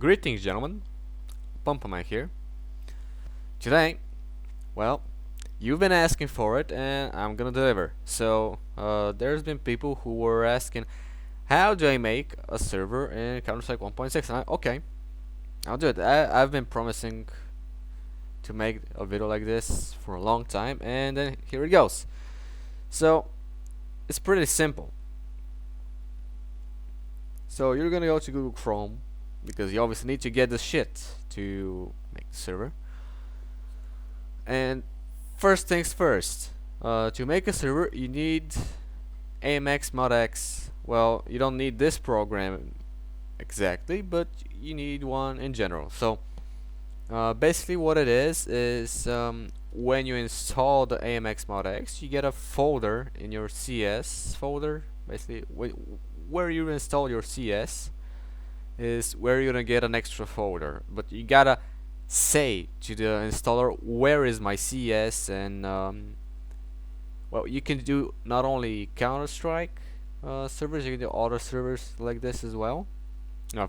Greetings, gentlemen. PomPa here. Today, well, you've been asking for it, and I'm gonna deliver. So, there's been people who were asking, how do I make a server in Counter-Strike 1.6? And okay, I'll do it. I've been promising to make a video like this for a long time, and then here it goes. So, it's pretty simple. So, you're gonna go to Google Chrome, because you obviously need to get the shit to make the server. And first things first, to make a server you need AMX ModX. Well, you don't need this program exactly, but you need one in general. So basically what it is when you install the AMX ModX, you get a folder in your CS folder. Basically where you install your CS is where you're gonna get an extra folder, but you gotta say to the installer where is my CS. And well, you can do not only Counter-Strike servers, you can do other servers like this as well.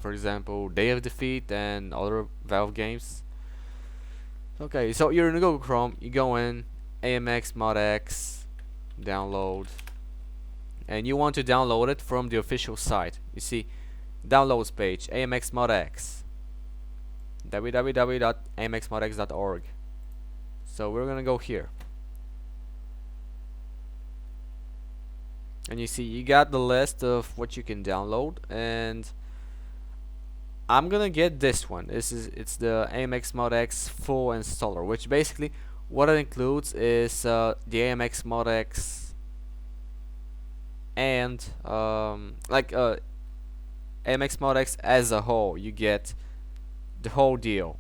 For example, Day of Defeat and other Valve games. Okay, so you're in Google Chrome, you go in AMX ModX, download, and you want to download it from the official site. You see, downloads page, AMX ModX, www.amxmodx.org. So we're gonna go here, and you see you got the list of what you can download, and I'm gonna get this one. It's the AMX ModX full installer, which basically what it includes is the AMX ModX and AMX ModX as a whole. You get the whole deal,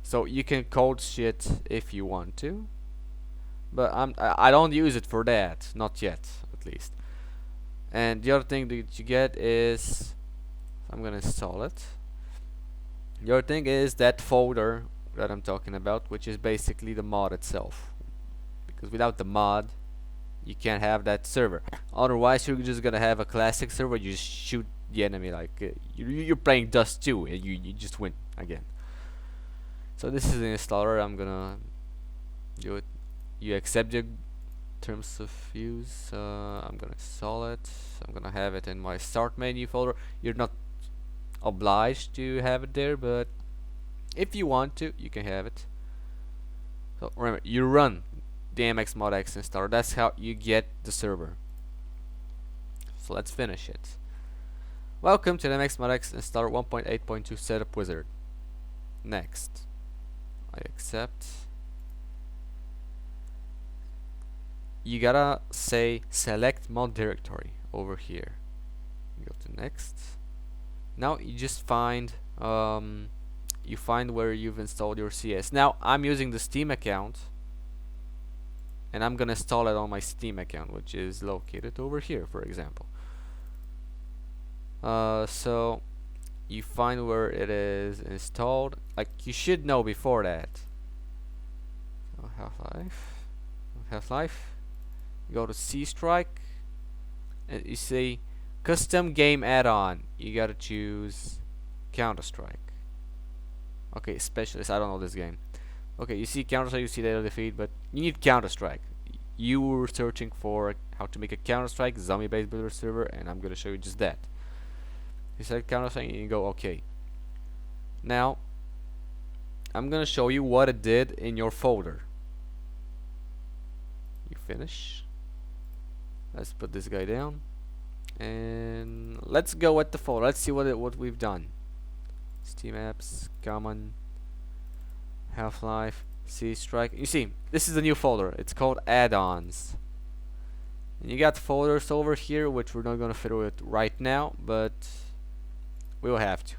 so you can code shit if you want to, but I don't use it for that, not yet at least. And the other thing that you get is, I'm gonna install it. The other thing is that folder that I'm talking about, which is basically the mod itself, because without the mod you can't have that server. Otherwise you're just gonna have a classic server, you just shoot the enemy like you're playing Dust 2 and you just win again. So this is the installer. I'm gonna do it. You accept the terms of use. I'm gonna install it. I'm gonna have it in my start menu folder. You're not obliged to have it there, but if you want to, you can have it. So remember, you run the AMX ModX installer. That's how you get the server. So let's finish it. Welcome to the AMX ModX installer 1.8.2 setup wizard. Next, I accept. You gotta say select mod directory over here. You go to next. Now you just find you find where you've installed your CS. Now I'm using the Steam account, and I'm gonna install it on my Steam account, which is located over here, for example. So you find where it is installed, like you should know before that. So Half-Life. You go to C Strike, and you see custom game add-on. You gotta choose Counter-Strike. Okay, specialist. I don't know this game. Okay, you see Counter-Strike, you see Day of Defeat, but you need Counter-Strike. You were searching for how to make a Counter-Strike zombie-based builder server, and I'm gonna show you just that. You select Counter-Strike and you go OK. Now I'm gonna show you what it did in your folder. You finish. Let's put this guy down, and let's go at the folder. Let's see what we've done. Steam apps, common, Half-Life, C Strike. You see, this is the new folder. It's called add-ons. And you got folders over here, which we're not gonna fiddle with right now, but we'll have to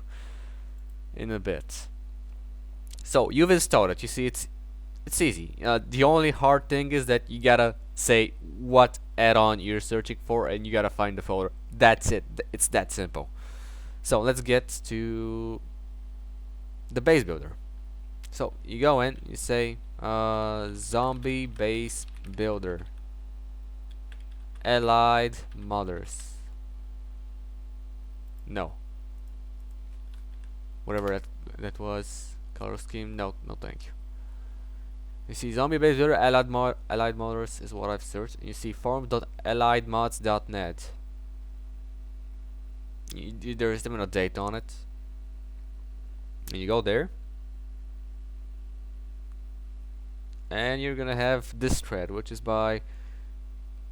in a bit. So you've installed it. You see, it's easy. The only hard thing is that you gotta say what add-on you're searching for, and you gotta find the folder. That's it. It's that simple. So let's get to the base builder. So you go in, you say zombie base builder, allied mothers. No. whatever that was. Color scheme, no, no thank you. You see zombie based builder allied modders is what I've searched. And you see forum.alliedmods.net. There is even a date on it. And you go there, and you're gonna have this thread, which is by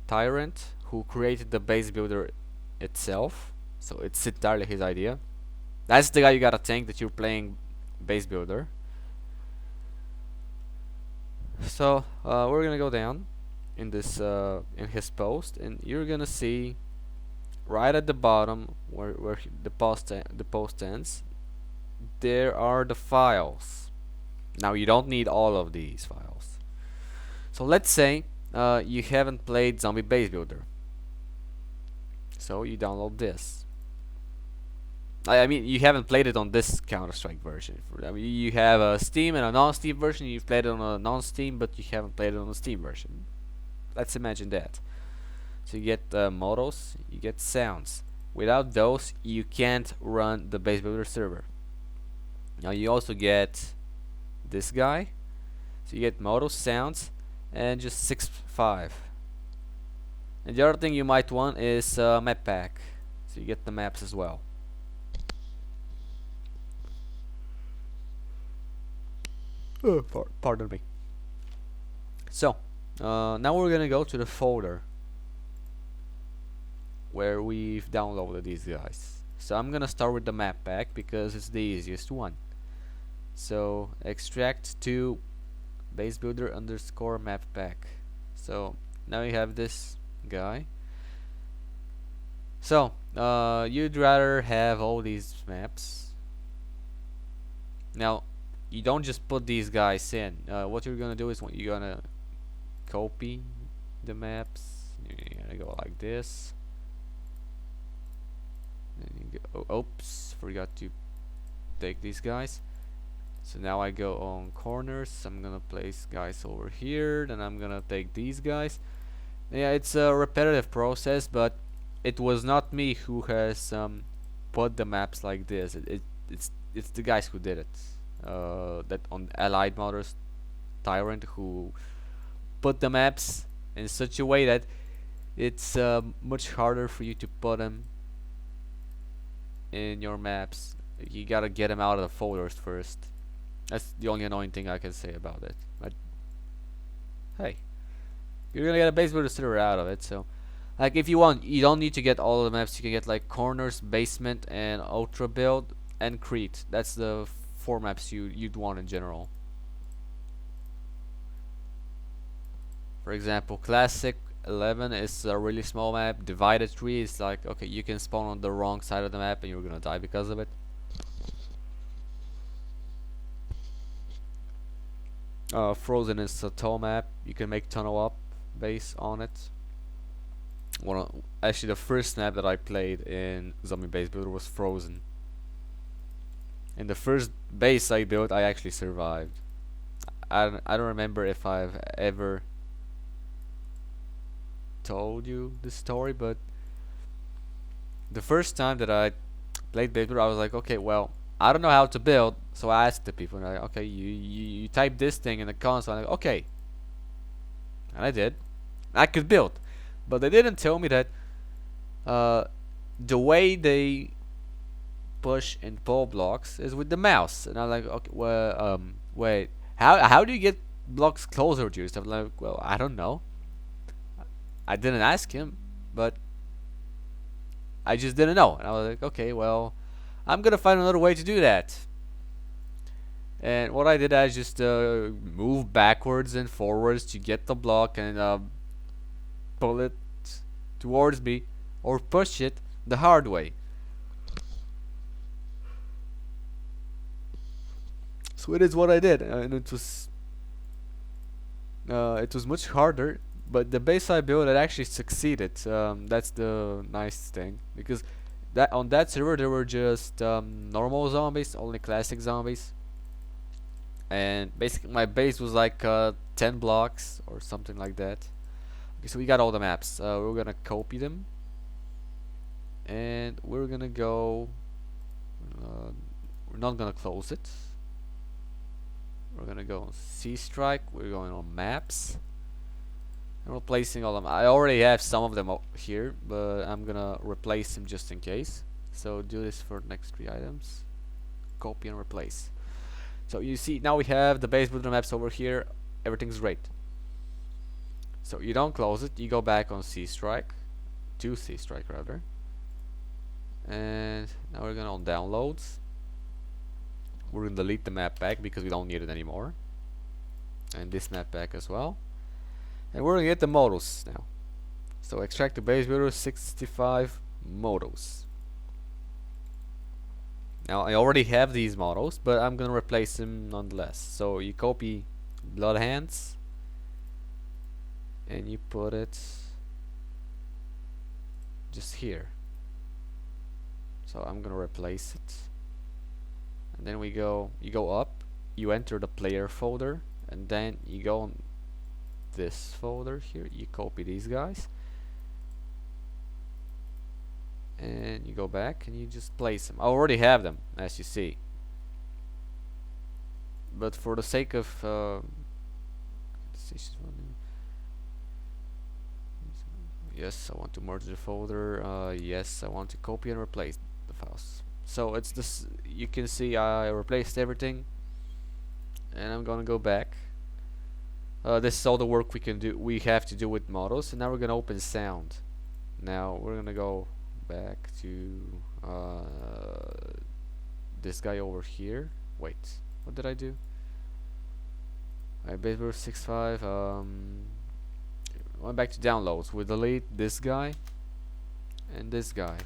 Tyrant, who created the base builder itself. So it's entirely his idea. That's the guy you gotta think that you're playing base builder. So we're gonna go down in this in his post, and you're gonna see right at the bottom where the post ends. There are the files. Now you don't need all of these files. So let's say you haven't played Zombie Base Builder. So you download this. I mean, you haven't played it on this Counter-Strike version. I mean, you have a Steam and a non-Steam version. You've played it on a non-Steam, but you haven't played it on a Steam version. Let's imagine that. So you get models, you get sounds. Without those, you can't run the Base Builder server. Now you also get this guy. So you get models, sounds, and just 6.5. And the other thing you might want is map pack. So you get the maps as well. Pardon me. So now we're gonna go to the folder where we've downloaded these guys. So I'm gonna start with the map pack because it's the easiest one. So extract to base builder underscore map pack. So now you have this guy. So you'd rather have all these maps. Now you don't just put these guys in. What you're gonna do is you're gonna copy the maps. You're gonna go like this. Then you go, oops, forgot to take these guys. So now I go on corners. I'm gonna place guys over here. Then I'm gonna take these guys. Yeah, it's a repetitive process, but it was not me who has put the maps like this. It's the guys who did it. That on Allied Modders Tyrant who put the maps in such a way that it's much harder for you to put them in your maps. You gotta get them out of the folders first. That's the only annoying thing I can say about it. But hey, you're gonna get a base builder server out of it. So, like, if you want, you don't need to get all of the maps. You can get like corners, basement, and ultra build and Crete. That's the 4 maps you'd want in general. For example, Classic 11 is a really small map. Divided 3 is like, okay, you can spawn on the wrong side of the map and you're gonna die because of it. Frozen is a tall map. You can make tunnel up base on it. Actually, the first map that I played in Zombie Base Builder was Frozen. In the first base I built, I actually survived. I don't remember if I've ever told you this story, but the first time that I played Base Builder, I was like, okay, well, I don't know how to build, so I asked the people, and I'm like, okay, you type this thing in the console. I'm like, okay, and I did. I could build, but they didn't tell me that the way they push and pull blocks is with the mouse. And I'm like, okay, well, wait, how do you get blocks closer to yourself? Like, well, I don't know. I didn't ask him, but I just didn't know. And I was like, okay, well, I'm gonna find another way to do that. And what I did, I just moved backwards and forwards to get the block and pull it towards me or push it the hard way. So it is what I did, and it was much harder. But the base I built, it actually succeeded. That's the nice thing, because that on that server there were just normal zombies, only classic zombies, and basically my base was like 10 blocks or something like that. Okay, so we got all the maps. We're gonna copy them, and we're gonna go. We're not gonna close it. We're gonna go on C strike. We're going on maps. And replacing all of them. I already have some of them here, but I'm gonna replace them just in case. So do this for the next 3 items. Copy and replace. So you see now we have the base builder maps over here. Everything's great. So you don't close it. You go back on C strike, to C strike rather. And now we're gonna on downloads. We're gonna delete the map pack because we don't need it anymore. And this map pack as well. And we're gonna get the models now. So extract the base builder 65 models. Now I already have these models, but I'm gonna replace them nonetheless. So you copy blood hands and you put it just here. So I'm gonna replace it. And then you go up, you enter the player folder, and then you go on this folder here, you copy these guys, and you go back and you just place them. I already have them, as you see, but for the sake of yes, I want to merge the folder. Yes, I want to copy and replace the files. So it's this. You can see I replaced everything, and I'm gonna go back. This is all the work we have to do with models, and now we're gonna open sound. Now we're gonna go back to this guy over here. Wait, what did I do? Basebird 65. Went back to downloads. We delete this guy and this guy.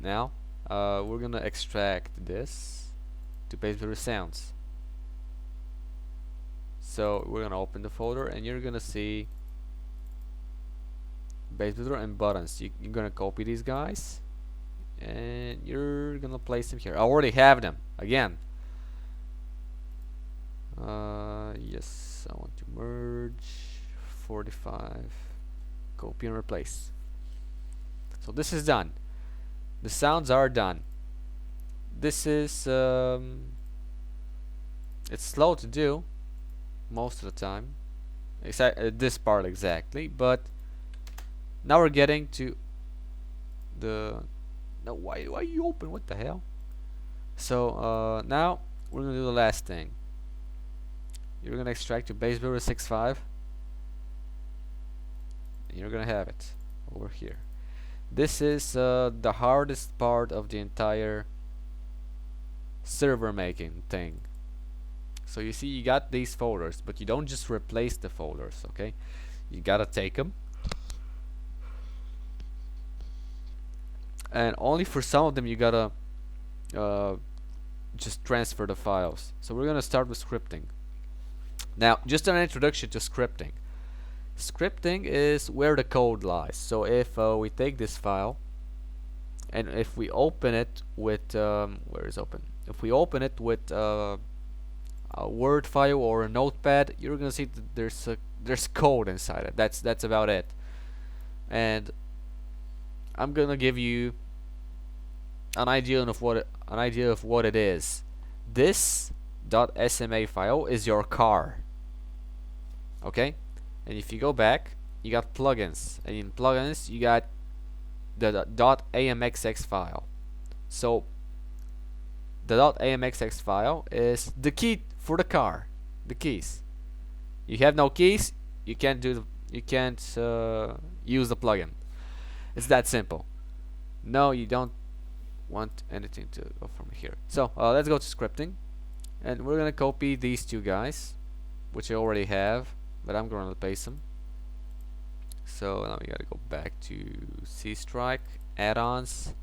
Now we're gonna extract this to Basebird sounds. So we're gonna open the folder, and you're gonna see base builder and buttons. You're gonna copy these guys, and you're gonna place them here. I already have them again. Yes, I want to merge 45, copy and replace. So this is done. The sounds are done. This is it's slow to do most of the time, this part exactly, but now we're getting to the no, why you open, what the hell? So now we're gonna do the last thing. You're gonna extract your base builder 65, and you're gonna have it over here. This is the hardest part of the entire server making thing. So you see, you got these folders, but you don't just replace the folders, okay? You gotta take them, and only for some of them you gotta just transfer the files. So we're gonna start with scripting. Now, just an introduction to scripting. Scripting is where the code lies. So if we take this file, and if we open it with where is open? If we open it with a Word file or a notepad, you're gonna see that there's code inside it. That's about it. And I'm gonna give you an idea of what it is. This .sma file is your car. Okay? And if you go back, you got plugins, and in plugins you got the .amxx file. So the .amxx file is the key for the car, the keys. You have no keys, you can't use the plugin. It's that simple. No, you don't want anything to go from here. So let's go to scripting, and we're gonna copy these two guys, which I already have, but I'm gonna paste them. So now we gotta go back to C Strike, add-ons,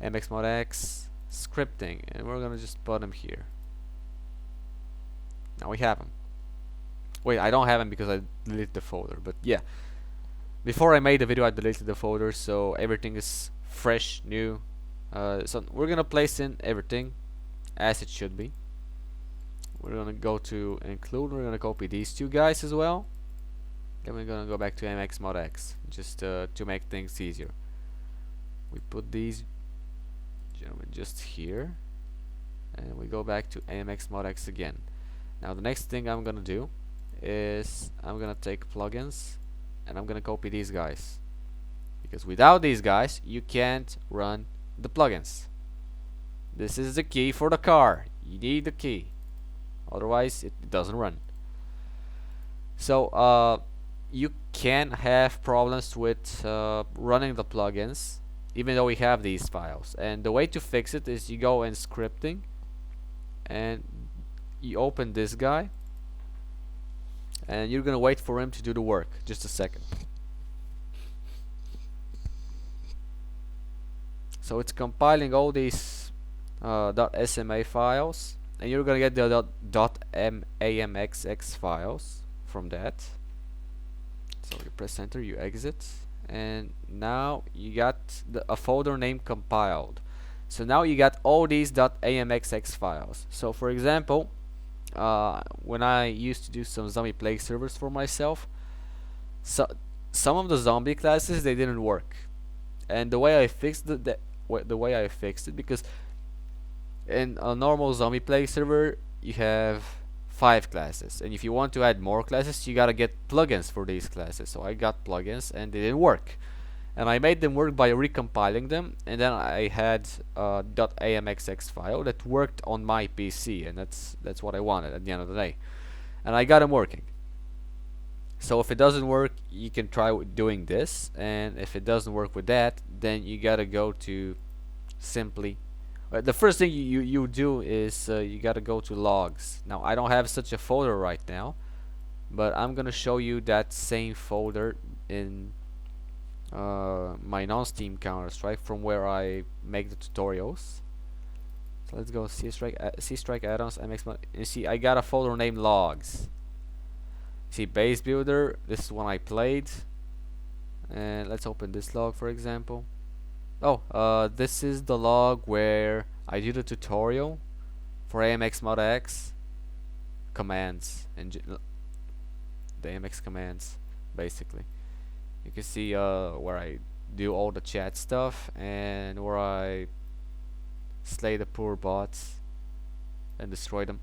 MXModX, scripting, and we're gonna just put them here. Now we have them. Wait, I don't have them because I deleted the folder, but yeah. Before I made the video, I deleted the folder, so everything is fresh, new. So we're gonna place in everything as it should be. We're gonna go to include. We're gonna copy these two guys as well. Then we're gonna go back to MXModX just to make things easier. We put these gentlemen just here. and we go back to AMXModX again. Now the next thing I'm gonna do is I'm gonna take plugins and I'm gonna copy these guys, because without these guys you can't run the plugins. This is the key for the car. You need the key, otherwise it doesn't run. So you can have problems with running the plugins even though we have these files, and the way to fix it is you go in scripting and you open this guy and you're gonna wait for him to do the work. Just a second. So it's compiling all these .sma files, and you're gonna get the .amxx files from that. So you press enter, you exit, and now you got a folder name compiled. So now you got all these .amxx files. So for example, when I used to do some zombie plague servers for myself, so some of the zombie classes, they didn't work, and the way I fixed it, because in a normal zombie plague server you have 5 classes, and if you want to add more classes you gotta get plugins for these classes. So I got plugins and they didn't work, and I made them work by recompiling them, and then I had a .amxx file that worked on my PC, and that's what I wanted at the end of the day, and I got them working. So if it doesn't work, you can try doing this, and if it doesn't work with that, then you gotta go to simply the first thing you do is you gotta go to logs. Now I don't have such a folder right now, but I'm gonna show you that same folder in my non-Steam Counter-Strike, from where I make the tutorials. So let's go C-Strike add-ons MX. You see, I got a folder named logs. See, base builder, this is one I played, and let's open this log for example. This is the log where I did a tutorial for AMXModX commands and the AMX commands. Basically, you can see where I do all the chat stuff and where I slay the poor bots and destroy them.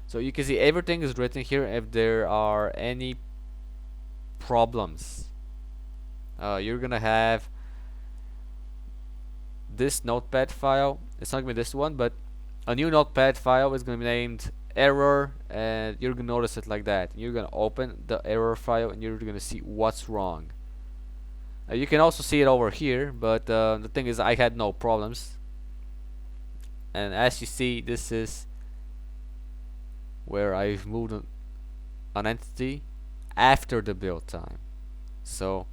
So you can see everything is written here. If there are any problems, you're gonna have this notepad file. It's not gonna be this one, but a new notepad file is gonna be named error, and you're gonna notice it like that. You're gonna open the error file and you're gonna see what's wrong. You can also see it over here, but the thing is I had no problems, and as you see, this is where I've moved an entity after the build time. So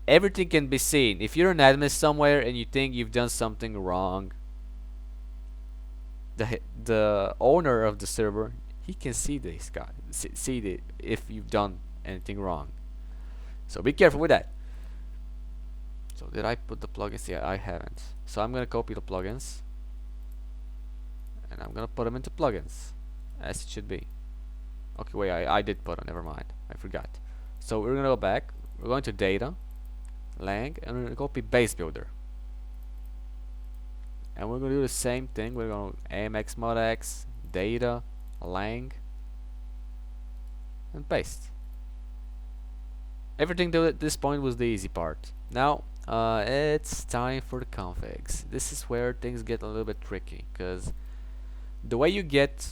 everything can be seen. If you're an admin somewhere and you think you've done something wrong, the owner of the server, he can see this guy, see if you've done anything wrong. So be careful with that. So did I put the plugins? Yeah, I haven't. So I'm gonna copy the plugins and I'm gonna put them into plugins as it should be. Okay, wait, I did put them, never mind, I forgot. So we're gonna go back, we're going to data, lang, and we're gonna copy base builder, and we're gonna do the same thing. We're gonna AMXModX, data, lang, and paste. Everything to this point was the easy part. Now it's time for the configs. This is where things get a little bit tricky, because the way you get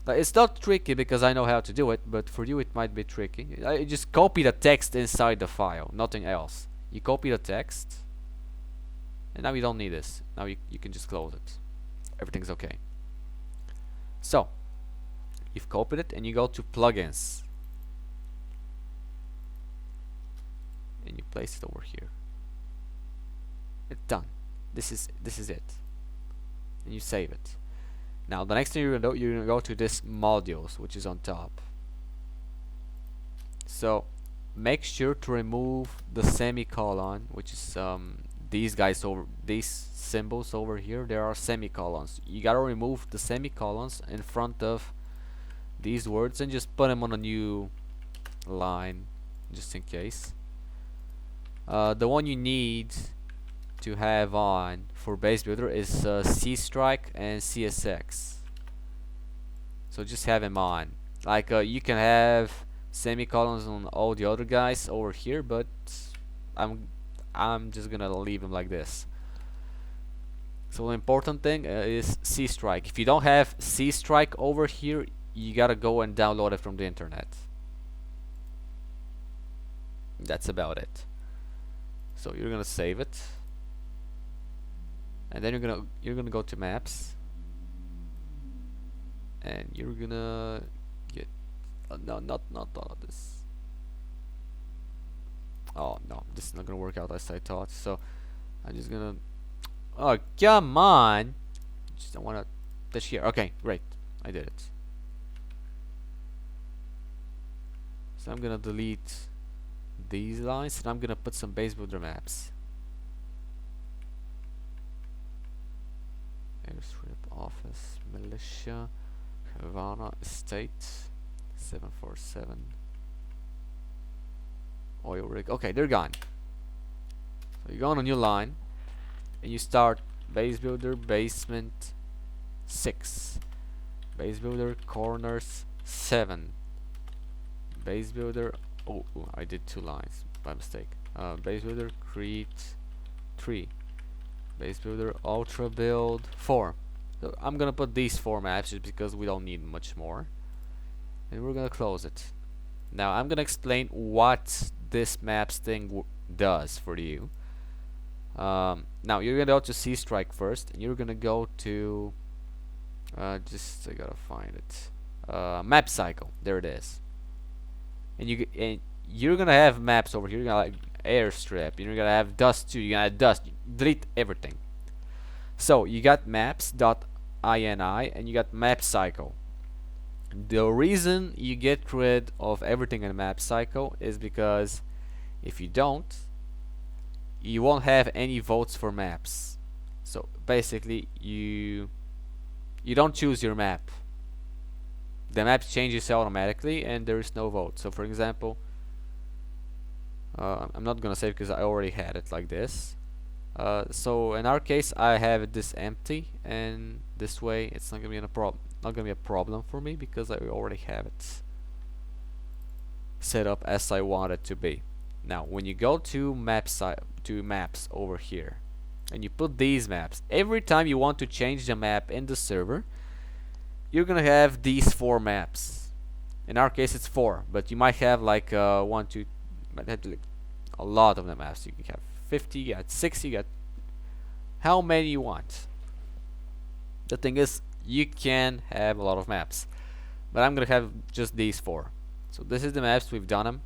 it's not tricky because I know how to do it, but for you it might be tricky. I just copy the text inside the file, nothing else. You copy the text, and now you don't need this. Now you can just close it. Everything's okay. So you've copied it and you go to plugins and you place it over here. It's done. This is it, and you save it. Now the next thing you're gonna go to this modules, which is on top. So make sure to remove the semicolon, which is these symbols over here. There are semicolons. You gotta remove the semicolons in front of these words and just put them on a new line, just in case. The one you need to have on for base builder is C strike and CSX. So just have them on. Like you can have semicolons on all the other guys over here, but I'm I'm just gonna leave them like this. So the important thing is C strike. If you don't have C strike over here, you gotta go and download it from the internet. That's about it. So you're gonna save it, and then you're gonna go to maps, and you're gonna get no, not all of this. Oh no, this is not gonna work out as I thought. So I'm just gonna. Oh come on! Just don't wanna touch here. Okay, great, I did it. So I'm gonna delete these lines, and I'm gonna put some base builder maps. Airstrip, office, militia, Havana, estate, 747, oil rig. Okay, they're gone. So you go on a new line, and you start base builder basement 6, base builder corners 7, base builder. Oh, I did 2 lines by mistake. Base builder create 3, base builder ultra build 4. So I'm gonna put these 4 maps just because we don't need much more, and we're gonna close it. Now I'm gonna explain what this maps thing does for you. Now you're gonna go to C strike first, and you're gonna go to just I gotta find it. Map cycle. There it is. And you're gonna have maps over here. You're gonna like airstrip. You're gonna have dust too. You're gonna have dust. Delete everything. So you got maps.ini and you got map cycle. The reason you get rid of everything in map cycle is because if you don't, you won't have any votes for maps. So basically you don't choose your map. The map changes automatically and there is no vote. So for example, I'm not gonna save because I already had it like this. So in our case I have this empty, and this way it's not gonna be a problem for me because I already have it set up as I want it to be. Now when you go to maps over here and you put these maps, every time you want to change the map in the server, you're gonna have these 4 maps. In our case it's 4, but you might have like 1, 2, might have like a lot of the maps. You can have 50, you got 60, you got how many you want. The thing is, you can have a lot of maps, but I'm gonna have just these 4. So this is the maps, we've done them,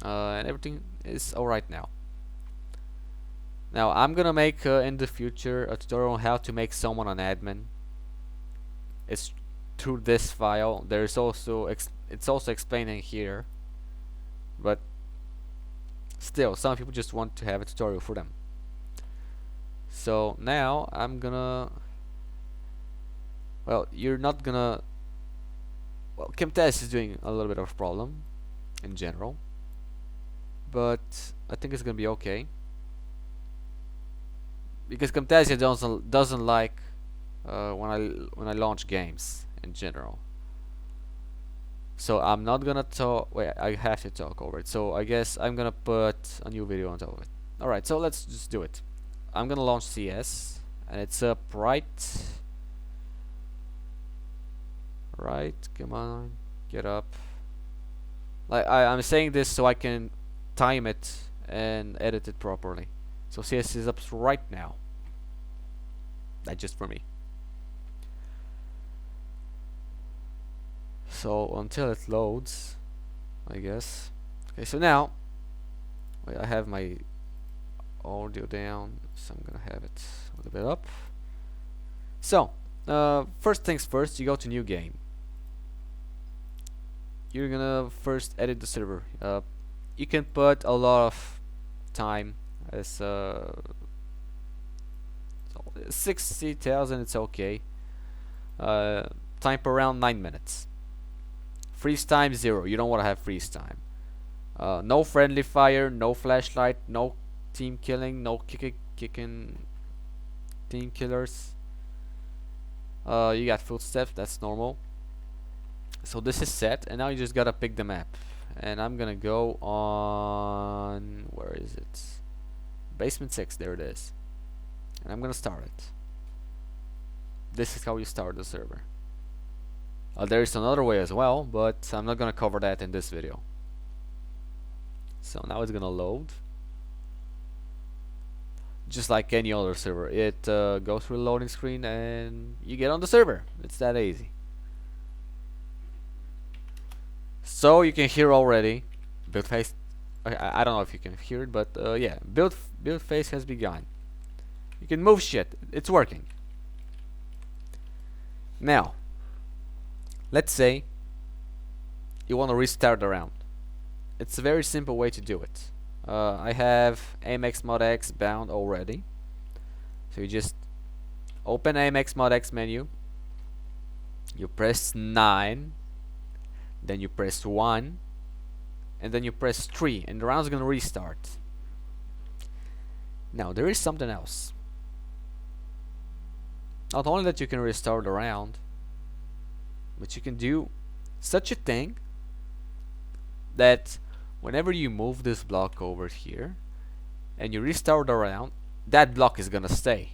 and everything is alright now. Now I'm gonna make in the future a tutorial on how to make someone an admin. It's through this file. There's also it's also explaining here, but still some people just want to have a tutorial for them. So now I'm gonna, well, you're not gonna, well, Camtasia is doing a little bit of a problem in general, but I think it's gonna be okay because Camtasia doesn't like when I launch games in general. So I'm not gonna talk. Wait, I have to talk over it. So I guess I'm gonna put a new video on top of it. Alright, so let's just do it. I'm gonna launch CS, and it's up right. Right, come on, get up. Like I'm saying this so I can time it and edit it properly. So CS is up right now. That's just for me. So until it loads, I guess. Okay, so now wait, I have my audio down, so I'm gonna have it a little bit up. So first things first, you go to new game. You're gonna first edit the server. You can put a lot of time as 60,000. It's okay. Time per round 9 minutes. Freeze time 0. You don't want to have freeze time. No friendly fire, no flashlight, no team killing, no kicking team killers. You got footsteps, that's normal. So this is set, and now you just gotta pick the map. And I'm gonna go on, where is it? Basement 6, there it is. And I'm gonna start it. This is how you start the server. There is another way as well, but I'm not gonna cover that in this video. So now it's gonna load. Just like any other server, it goes through the loading screen and you get on the server. It's that easy. So you can hear already build phase. I don't know if you can hear it, but yeah, build phase has begun. You can move shit. It's working. Now, let's say you want to restart the round. It's a very simple way to do it. I have AMX Mod X bound already. So you just open AMX Mod X menu. You press 9. Then you press 1. And then you press 3. And the round's gonna restart. Now there is something else. Not only that you can restart the round, but you can do such a thing that whenever you move this block over here and you restart the round, that block is gonna stay.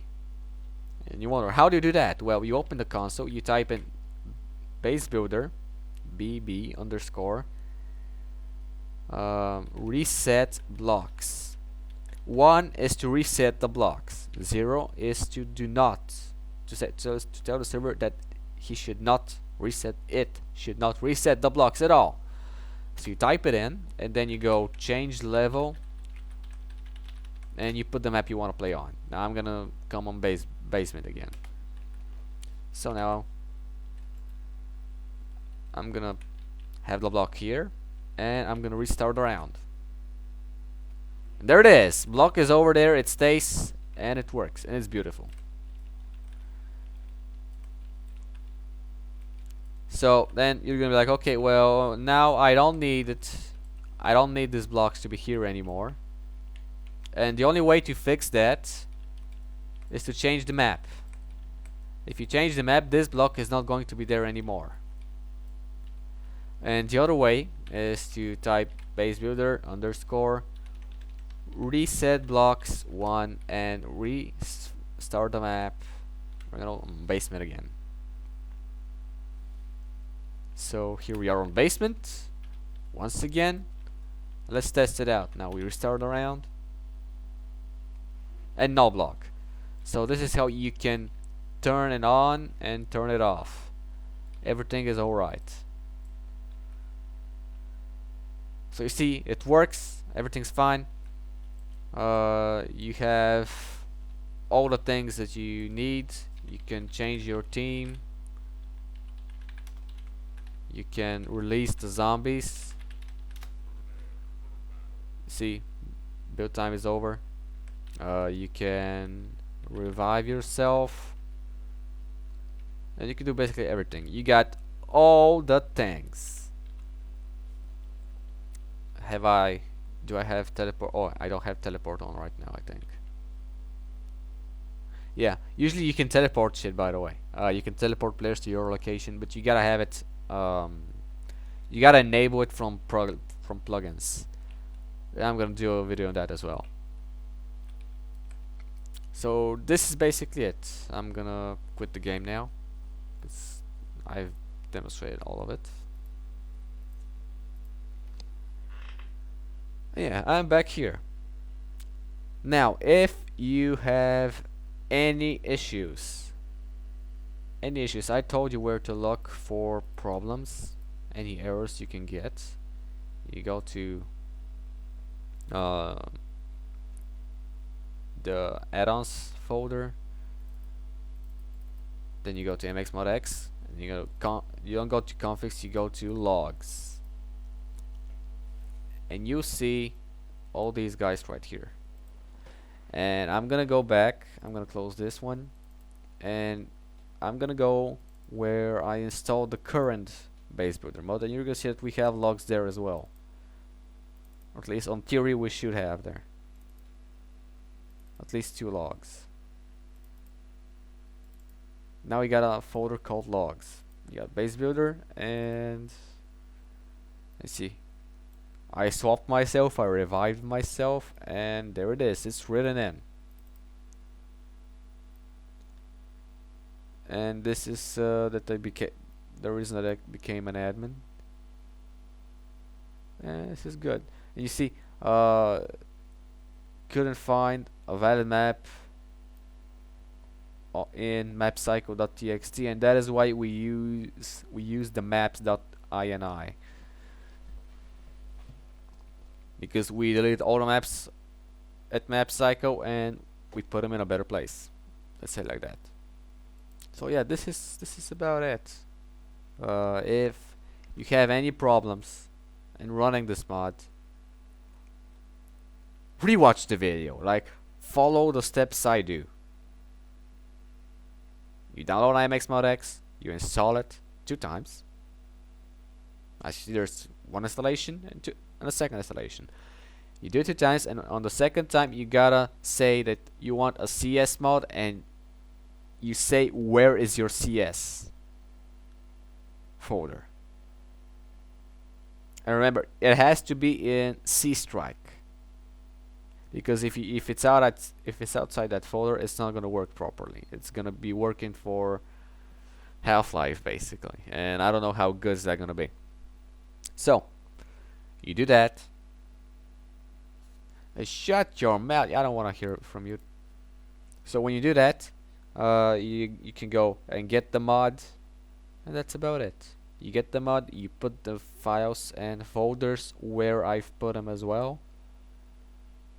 And you wonder, how do you do that? Well, you open the console, you type in base builder bb underscore reset blocks. 1 is to reset the blocks. 0 is to do not to tell the server that he should not reset it. Should not reset the blocks at all. So you type it in, and then you go change level, and you put the map you want to play on. Now I'm gonna come on basement again. So now I'm gonna have the block here, and I'm gonna restart the round. And there it is. Block is over there. It stays, and it works, and it's beautiful. So then you're gonna be like, okay, well now I don't need it. I don't need these blocks to be here anymore. And the only way to fix that is to change the map. If you change the map, this block is not going to be there anymore. And the other way is to type base builder underscore reset blocks 1 and restart the map. We're gonna basement again. So here we are on basement once again. Let's test it out. Now we restart the round and no block. So this is how you can turn it on and turn it off. Everything is alright. So you see, it works. Everything's fine. You have all the things that you need. You can change your team. You can release the zombies. See, build time is over. You can revive yourself, and you can do basically everything. You got all the things. Do I have teleport? Oh, I don't have teleport on right now, I think. Yeah, usually you can teleport shit, by the way. You can teleport players to your location, but you gotta have it. You gotta enable it from plugins. I'm gonna do a video on that as well. So this is basically it. I'm gonna quit the game now, because I've demonstrated all of it. Yeah, I'm back here. Now, if you have any issues, I told you where to look for problems, any errors you can get. You go to the add-ons folder, then you go to MX Mod X, and you don't go to configs, you go to logs, and you see all these guys right here. And I'm gonna go back. I'm gonna close this one, and I'm gonna go where I installed the current base builder mode, and you're gonna see that we have logs there as well. Or at least on theory we should have there. at least 2 logs. Now we got a folder called logs. You got base builder, and let's see. I swapped myself, I revived myself, and there it is. It's written in. And this is that I became the reason that I became an admin. And this is good. And you see, couldn't find a valid map in mapcycle.txt, and that is why we use the maps.ini, because we deleted all the maps at mapcycle and we put them in a better place. Let's say it like that. So yeah, this is about it. If you have any problems in running this mod, rewatch the video. Like, follow the steps I do. You download IMX Mod X, you install it 2 times. Actually, there's 1 installation and a second installation. You do it 2 times, and on the second time you gotta say that you want a CS mod, and you say where is your CS folder. And remember, it has to be in C strike, because if it's outside that folder, it's not gonna work properly. It's gonna be working for Half-Life basically, and I don't know how good is that gonna be. So you do that. Shut your mouth! I don't want to hear it from you. So when you do that, you can go and get the mod, and that's about it. You get the mod, you put the files and folders where I've put them as well,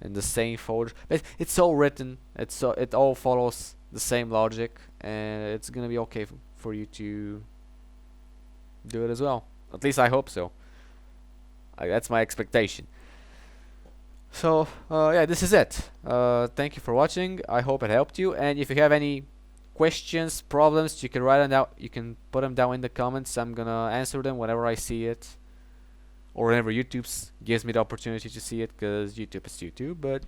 in the same folder. It's all written. It all follows the same logic, and it's gonna be okay for you to do it as well. At least I hope so. That's my expectation. So yeah, this is it. Thank you for watching. I hope it helped you. And if you have any questions, problems, you can write them down. You can put them down in the comments. I'm gonna answer them whenever I see it, or whenever YouTube gives me the opportunity to see it, because YouTube is YouTube. But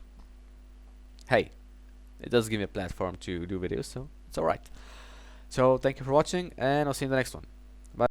hey, it does give me a platform to do videos, so it's alright. So thank you for watching, and I'll see you in the next one.